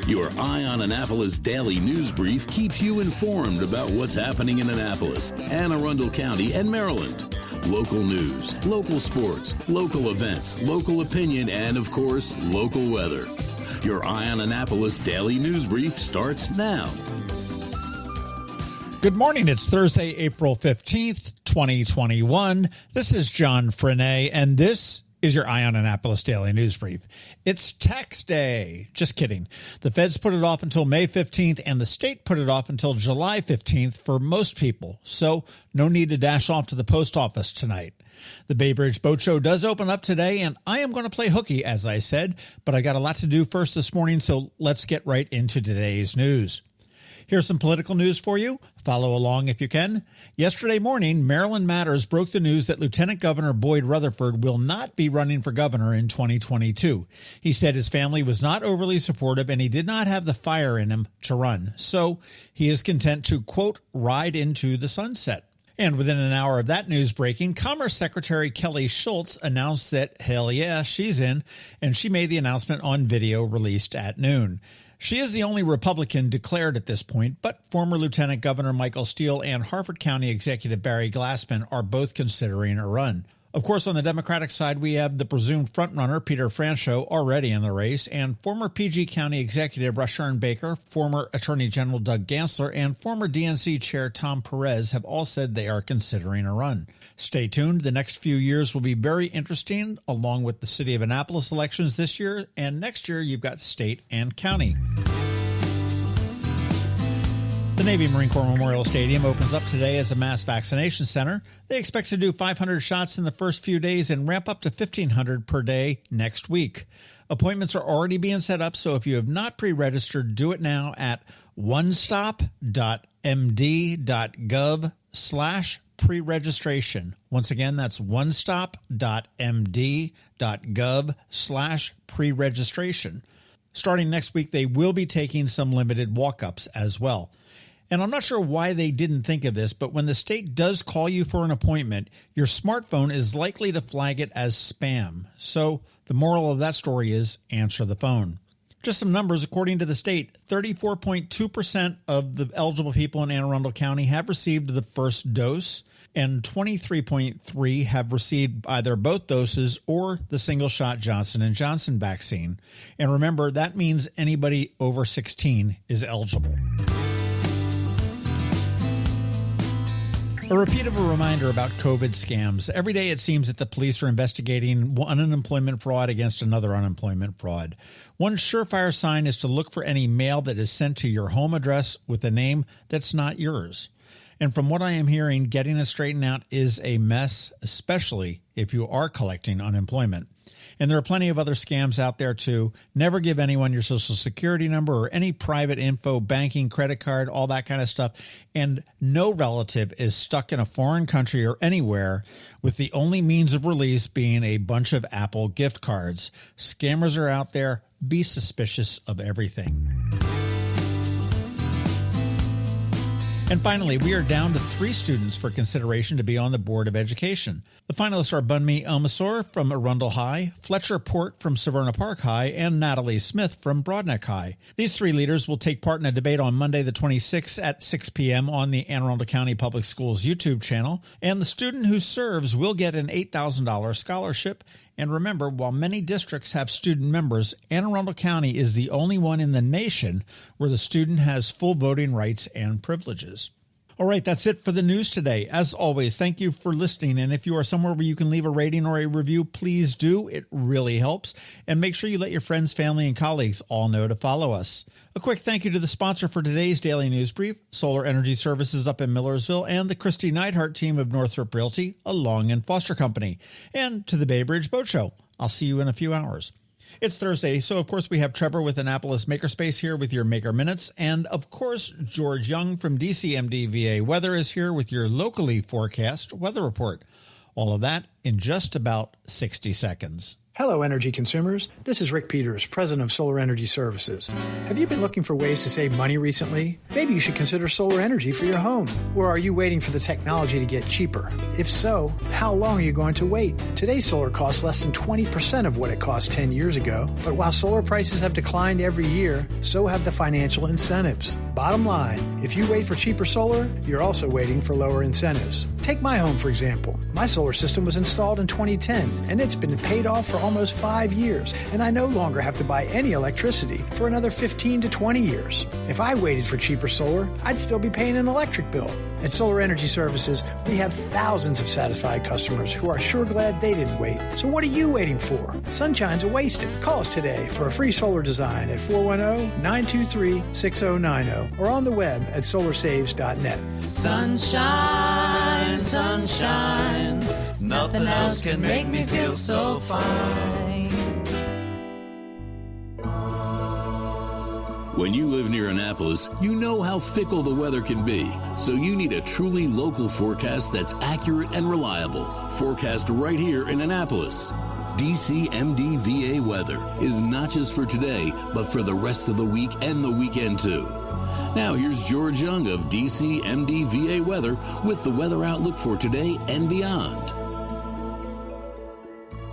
Your Eye on Annapolis daily news brief keeps you informed about what's happening in Annapolis, Anne Arundel County, and Maryland. Local news, local sports, local events, local opinion, and, of course, local weather. Your Eye on Annapolis daily news brief starts now. Good morning. It's Thursday, April 15th, 2021. This is John Frenaye, and this is your Eye on Annapolis daily news brief. It's tax day. Just kidding. The feds put it off until May 15th, and the state put it off until July 15th for most people. So no need to dash off to the post office tonight. The Bay Bridge Boat Show does open up today, and I am going to play hooky, as I said, but I got a lot to do first this morning, so let's get right into today's news. Here's some political news for you. Follow along if you can. Yesterday morning, Maryland Matters broke the news that Lieutenant Governor Boyd Rutherford will not be running for governor in 2022. He said his family was not overly supportive and he did not have the fire in him to run. So he is content to, quote, ride into the sunset. And within an hour of that news breaking, Commerce Secretary Kelly Schulz announced that, hell yeah, she's in, and she made the announcement on video released at noon. She is the only Republican declared at this point, but former Lieutenant Governor Michael Steele and Harford County Executive Barry Glassman are both considering a run. Of course, on the Democratic side, we have the presumed frontrunner, Peter Franchot, already in the race, and former PG County Executive Rashawn Baker, former Attorney General Doug Gansler, and former DNC Chair Tom Perez have all said they are considering a run. Stay tuned. The next few years will be very interesting, along with the City of Annapolis elections this year, and next year you've got state and county. The Navy Marine Corps Memorial Stadium opens up today as a mass vaccination center. They expect to do 500 shots in the first few days and ramp up to 1,500 per day next week. Appointments are already being set up, so if you have not pre-registered, do it now at onestop.md.gov/pre-registration. Once again, that's onestop.md.gov/pre-registration. Starting next week, they will be taking some limited walk-ups as well. And I'm not sure why they didn't think of this, but when the state does call you for an appointment, your smartphone is likely to flag it as spam. So the moral of that story is answer the phone. Just some numbers. According to the state, 34.2% of the eligible people in Anne Arundel County have received the first dose, and 23.3% have received either both doses or the single-shot Johnson & Johnson vaccine. And remember, that means anybody over 16 is eligible. A repeat of a reminder about COVID scams. Every day it seems that the police are investigating one unemployment fraud against another unemployment fraud. One surefire sign is to look for any mail that is sent to your home address with a name that's not yours. And from what I am hearing, getting it straightened out is a mess, especially if you are collecting unemployment. And there are plenty of other scams out there too. Never give anyone your social security number or any private info, banking, credit card, all that kind of stuff. And no relative is stuck in a foreign country or anywhere with the only means of release being a bunch of Apple gift cards. Scammers are out there. Be suspicious of everything. And finally, we are down to 3 students for consideration to be on the Board of Education. The finalists are Bunmi Elmasor from Arundel High, Fletcher Port from Severna Park High, and Natalie Smith from Broadneck High. These 3 leaders will take part in a debate on Monday the 26th at 6 p.m. on the Anne Arundel County Public Schools YouTube channel, and the student who serves will get an $8,000 scholarship. And remember, while many districts have student members, Anne Arundel County is the only one in the nation where the student has full voting rights and privileges. All right, that's it for the news today. As always, thank you for listening. And if you are somewhere where you can leave a rating or a review, please do. It really helps. And make sure you let your friends, family, and colleagues all know to follow us. A quick thank you to the sponsor for today's Daily News Brief, Solar Energy Services up in Millersville, and the Kristi Neidhardt Team of Northrop Realty, a Long and Foster company, and to the Bay Bridge Boat Show. I'll see you in a few hours. It's Thursday, so of course we have Trevor with Annapolis Makerspace here with your Maker Minutes, and of course George Young from DCMDV Weather is here with your locally forecast weather report. All of that in just about 60 seconds. Hello, energy consumers. This is Rick Peters, president of Solar Energy Services. Have you been looking for ways to save money recently? Maybe you should consider solar energy for your home. Or are you waiting for the technology to get cheaper? If so, how long are you going to wait? Today's solar costs less than 20% of what it cost 10 years ago. But while solar prices have declined every year, so have the financial incentives. Bottom line, if you wait for cheaper solar, you're also waiting for lower incentives. Take my home, for example. My solar system was installed in 2010, and it's been paid off for almost 5 years, and I no longer have to buy any electricity for another 15 to 20 years. If I waited for cheaper solar, I'd still be paying an electric bill. At Solar Energy Services, we have thousands of satisfied customers who are sure glad they didn't wait. So what are you waiting for? Sunshine's a wasted. Call us today for a free solar design at 410-923-6090 or on the web at solarsaves.net. Sunshine, sunshine, nothing else can make me feel so fine. When you live near Annapolis, you know how fickle the weather can be. So you need a truly local forecast that's accurate and reliable. Forecast right here in Annapolis. DCMDV Weather is not just for today, but for the rest of the week and the weekend too. Now here's George Young of DCMDV Weather with the weather outlook for today and beyond.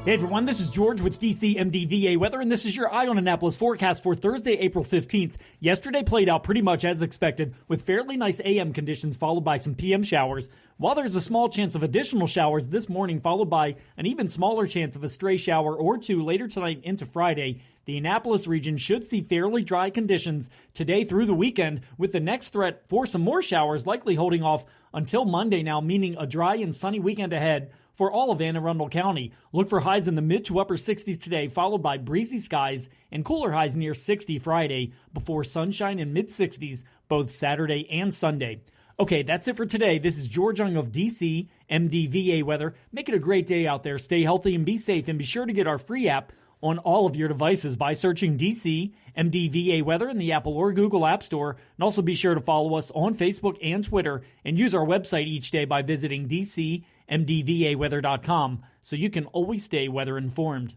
Hey everyone, this is George with DCMDV Weather, and this is your Eye on Annapolis forecast for Thursday, April 15th. Yesterday played out pretty much as expected, with fairly nice AM conditions followed by some PM showers, while there's a small chance of additional showers this morning, followed by an even smaller chance of a stray shower or two later tonight into Friday. The Annapolis region should see fairly dry conditions today through the weekend, with the next threat for some more showers likely holding off until Monday now, meaning a dry and sunny weekend ahead for all of Anne Arundel County. Look for highs in the mid to upper 60s today, followed by breezy skies and cooler highs near 60 Friday, before sunshine in mid 60s both Saturday and Sunday. Okay, that's it for today. This is George Young of DC MDVA Weather. Make it a great day out there. Stay healthy and be safe, and be sure to get our free app on all of your devices by searching DC MDVA Weather in the Apple or Google App Store. And also be sure to follow us on Facebook and Twitter, and use our website each day by visiting DCMDVAweather.com so you can always stay weather informed.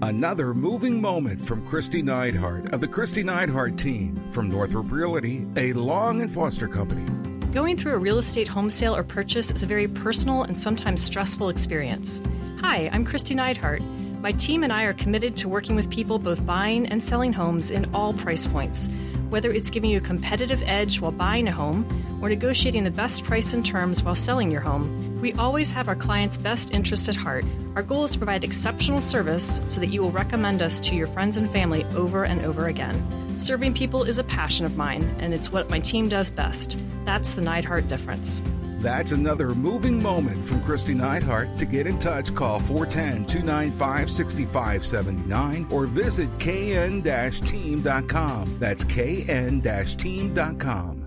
Another moving moment from Kristi Neidhardt of the Kristi Neidhardt Team from Northrop Realty, a Long & Foster company. Going through a real estate home sale or purchase is a very personal and sometimes stressful experience. Hi, I'm Kristi Neidhardt. My team and I are committed to working with people both buying and selling homes in all price points. Whether it's giving you a competitive edge while buying a home or negotiating the best price and terms while selling your home, we always have our clients' best interest at heart. Our goal is to provide exceptional service so that you will recommend us to your friends and family over and over again. Serving people is a passion of mine, and it's what my team does best. That's the Neidhardt difference. That's another moving moment from Kristi Neidhardt. To get in touch, call 410-295-6579 or visit kn-team.com. That's kn-team.com.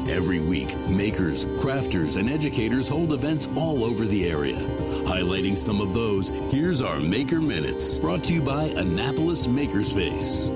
Every week, makers, crafters, and educators hold events all over the area. Highlighting some of those, here's our Maker Minutes, brought to you by Annapolis Makerspace.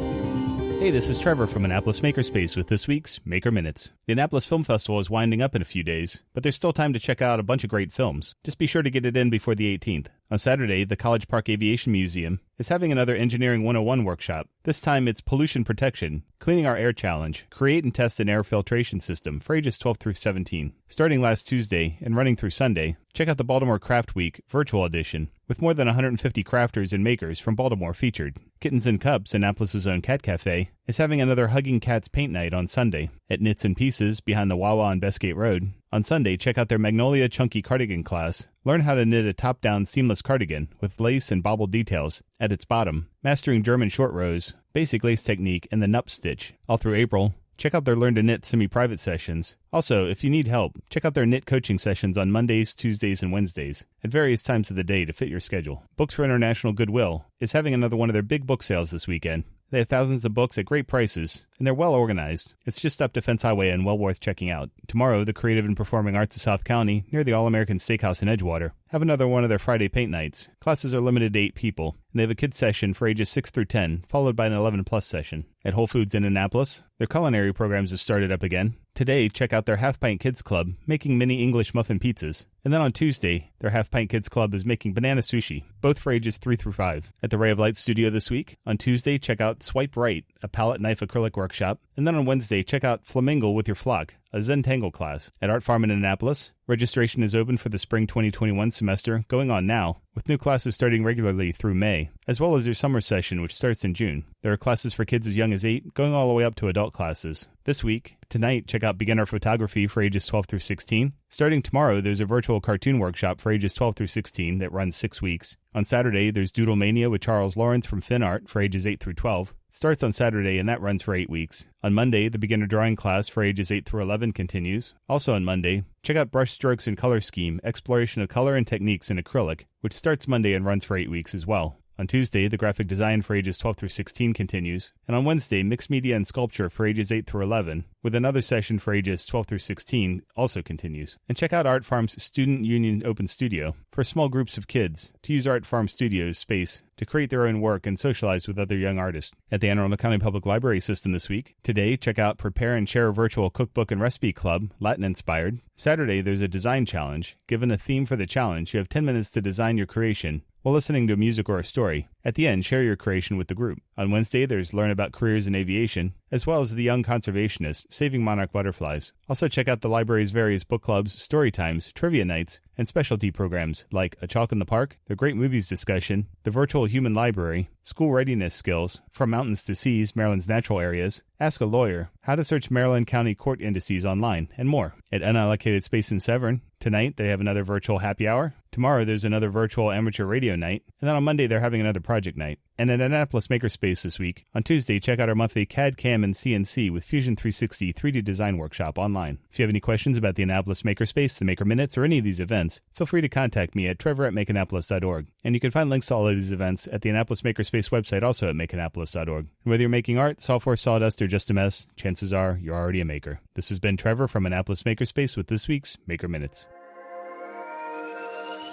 Hey, this is Trevor from Annapolis Makerspace with this week's Maker Minutes. The Annapolis Film Festival is winding up in a few days, but there's still time to check out a bunch of great films. Just be sure to get it in before the 18th. On Saturday, the College Park Aviation Museum is having another Engineering 101 workshop. This time it's Pollution Protection, Cleaning Our Air Challenge, Create and Test an Air Filtration System for ages 12 through 17. Starting last Tuesday and running through Sunday, check out the Baltimore Craft Week Virtual Edition, with more than 150 crafters and makers from Baltimore featured. Kittens and Cups, Annapolis' own cat cafe, is having another Hugging Cats paint night on Sunday at Knits and Pieces behind the Wawa on Bestgate Road. On Sunday, check out their Magnolia Chunky Cardigan class. Learn how to knit a top-down seamless cardigan with lace and bobble details at its bottom, mastering German short rows, basic lace technique, and the nup stitch. All through April, check out their Learn to Knit semi-private sessions. Also, if you need help, check out their knit coaching sessions on Mondays, Tuesdays, and Wednesdays at various times of the day to fit your schedule. Books for International Goodwill is having another one of their big book sales this weekend. They have thousands of books at great prices, and they're well organized. It's just up Defense Highway and well worth checking out. Tomorrow, the Creative and Performing Arts of South County, near the All-American Steakhouse in Edgewater, have another one of their Friday paint nights. Classes are limited to 8 people, and they have a kids session for ages 6 through 10, followed by an 11-plus session. At Whole Foods in Annapolis, their culinary programs have started up again. Today, check out their Half Pint Kids Club, making mini English muffin pizzas. And then on Tuesday, their Half Pint Kids Club is making banana sushi, both for ages 3 through 5. At the Ray of Light studio this week, on Tuesday, check out Swipe Right, a palette knife acrylic workshop. And then on Wednesday, check out Flamingle with Your Flock, a Zentangle class. At Art Farm in Annapolis, registration is open for the spring 2021 semester, going on now, with new classes starting regularly through May, as well as their summer session, which starts in June. There are classes for kids as young as 8, going all the way up to adult classes. This week, tonight, check out Beginner Photography for ages 12 through 16. Starting tomorrow, there's a virtual cartoon workshop for ages 12 through 16 that runs 6 weeks. On Saturday, there's Doodle Mania with Charles Lawrence from FinArt for ages 8 through 12. It starts on Saturday, and that runs for 8 weeks. On Monday, the beginner drawing class for ages 8 through 11 continues. Also on Monday, check out Brush Strokes and Color Scheme, Exploration of Color and Techniques in Acrylic, which starts Monday and runs for 8 weeks as well. On Tuesday, the graphic design for ages 12 through 16 continues. And on Wednesday, mixed media and sculpture for ages 8 through 11, with another session for ages 12 through 16 also continues. And check out Art Farm's Student Union Open Studio for small groups of kids to use Art Farm Studio's space to create their own work and socialize with other young artists. At the Anne Arundel County Public Library System this week, today, check out Prepare and Share Virtual Cookbook and Recipe Club, Latin-inspired. Saturday, there's a design challenge. Given a theme for the challenge, you have 10 minutes to design your creation while listening to music or a story. At the end, share your creation with the group. On Wednesday, there's Learn About Careers in Aviation, as well as The Young Conservationist, Saving Monarch Butterflies. Also check out the library's various book clubs, story times, trivia nights, and specialty programs like A Chalk in the Park, the Great Movies Discussion, the Virtual Human Library, School Readiness Skills, From Mountains to Seas, Maryland's Natural Areas, Ask a Lawyer, How to Search Maryland County Court Indices Online, and more. At Unallocated Space in Severn, tonight they have another virtual happy hour. Tomorrow there's another virtual amateur radio night. And then on Monday they're having another project night. And at Annapolis Makerspace this week, on Tuesday, check out our monthly CAD, CAM, and CNC with Fusion 360 3D Design Workshop online. If you have any questions about the Annapolis Makerspace, the Maker Minutes, or any of these events, feel free to contact me at trevor@makeannapolis.org. And you can find links to all of these events at the Annapolis Makerspace website, also at makeannapolis.org. And whether you're making art, software, sawdust, or just a mess, chances are you're already a maker. This has been Trevor from Annapolis Makerspace with this week's Maker Minutes.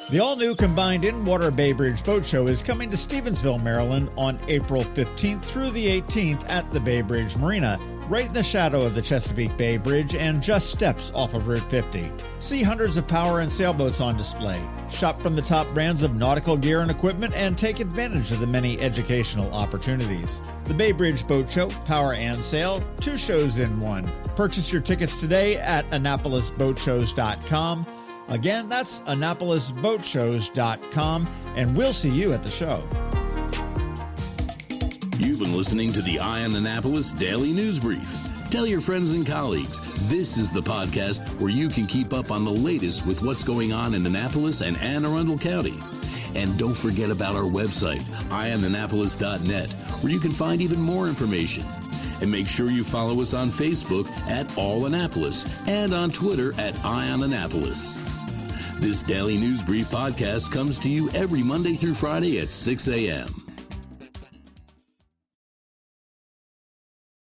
The all-new Combined In-Water Bay Bridge Boat Show is coming to Stevensville, Maryland on April 15th through the 18th at the Bay Bridge Marina, right in the shadow of the Chesapeake Bay Bridge and just steps off of Route 50. See hundreds of power and sailboats on display. Shop from the top brands of nautical gear and equipment and take advantage of the many educational opportunities. The Bay Bridge Boat Show, Power and Sail, 2 shows in one. Purchase your tickets today at AnnapolisBoatShows.com. Again, that's AnnapolisBoatShows.com, and we'll see you at the show. You've been listening to the Eye on Annapolis Daily News Brief. Tell your friends and colleagues, this is the podcast where you can keep up on the latest with what's going on in Annapolis and Anne Arundel County. And don't forget about our website, eyeonannapolis.net, where you can find even more information. And make sure you follow us on Facebook at All Annapolis and on Twitter at Eye on Annapolis. This Daily News Brief podcast comes to you every Monday through Friday at 6 a.m.